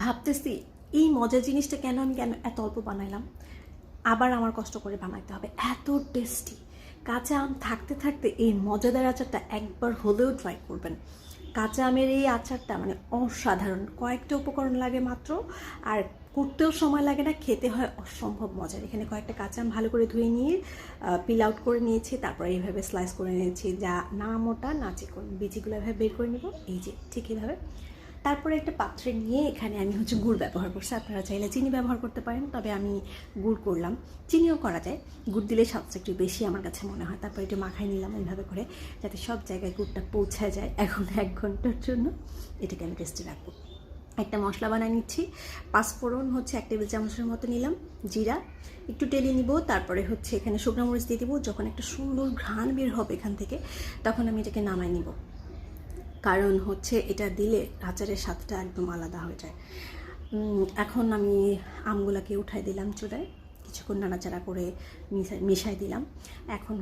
ভাবতেছি এই মজার জিনিসটা কেন এত অল্প বানাইলাম। আবার আমার কষ্ট করে বানাইতে হবে, এত টেস্টি। কাঁচা আম থাকতে থাকতে এই মজাদার আচারটা একবার হলেও ট্রাই করবেন। কাঁচা আমের এই আচারটা মানে অসাধারণ, কয়েকটা উপকরণ লাগে মাত্র, আর করতেও সময় লাগে না, খেতে হয় অসম্ভব মজার। এখানে কয়েকটা কাঁচা আম ভালো করে ধুয়ে নিয়ে পিল আউট করে নিয়েছি, তারপরে এইভাবে স্লাইস করে নিয়েছি, যা না মোটা না চিকন, বিচিগুলো এভাবে বের করে নেব, এই যে ঠিক এইভাবে। তারপরে একটা পাত্রে নিয়ে এখানে আমি গুড় ব্যবহার করছি, আপনারা চাইলে চিনি ব্যবহার করতে পারেন, তবে আমি গুড় করলাম। চিনিও করা যায়, গুড় দিলে স্বাদটা একটু বেশি আমার কাছে মনে হয়। তারপরে একটু মাখাই নিলাম এইভাবে করে, যাতে সব জায়গায় গুড়টা পৌঁছায় যায়। এখন 1 ঘন্টার জন্য এটাকে আমি রেস্টে রাখবো। একটা মশলা বানিয়ে নিচ্ছি। পাঁচফোড়ন 1 টেবিল চামচের মতো নিলাম, জিরা একটু টেলে নিব, তারপরে এখানে শুকনো মরিচ দিয়ে দিব। যখন একটা সুন্দর ঘ্রাণ বের হবে এখান থেকে, তখন আমি এটাকে নামাই নিব, কারণ এটা দিলে আচারের স্বাদটা একদম আলাদা হয়ে যায়। এখন আমি আমগুলাকে উঠাই দিলাম চুলায়, কিছুক্ষণ নাড়াচাড়া করে মিশাই দিলাম। এখন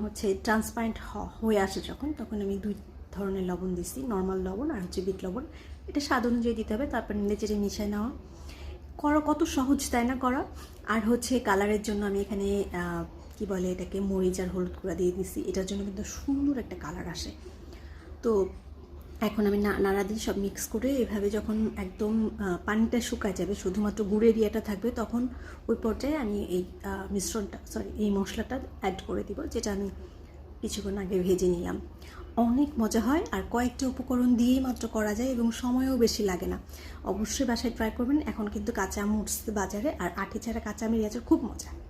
ট্রান্সপারেন্ট হয়ে আসে যখন, তখন আমি 2 ধরনের লবণ দিছি, নর্মাল লবণ আর বিট লবণ। এটা স্বাদ অনুযায়ী দিতে হবে। তারপর নেড়ে মিশাই নেওয়া। কত সহজ তাই না করা। আর কালারের জন্য আমি এখানে কি বলে এটাকে, মরিচ আর হলুদ গুঁড়া দিয়ে দিছি। এটার জন্য কিন্তু সুন্দর একটা কালার আসে। তো এখন আমি নাড়া দিয়ে সব মিক্স করে এভাবে যখন একদম পানিটা শুকায় যাবে, শুধুমাত্র গুড়ের ইয়েটা থাকবে, তখন ওই পর্যায়ে আমি এই এই মশলাটা অ্যাড করে দিব, যেটা আমি কিছুক্ষণ আগে ভেজে নিলাম। অনেক মজা হয়, আর কয়েকটা উপকরণ দিয়েই মাত্র করা যায় এবং সময়ও বেশি লাগে না। অবশ্যই বাসায় ট্রাই করবেন। এখন কিন্তু কাঁচা আম উঠছে বাজারে, আর আটি ছাড়া কাঁচা আমের আচার খুব মজা।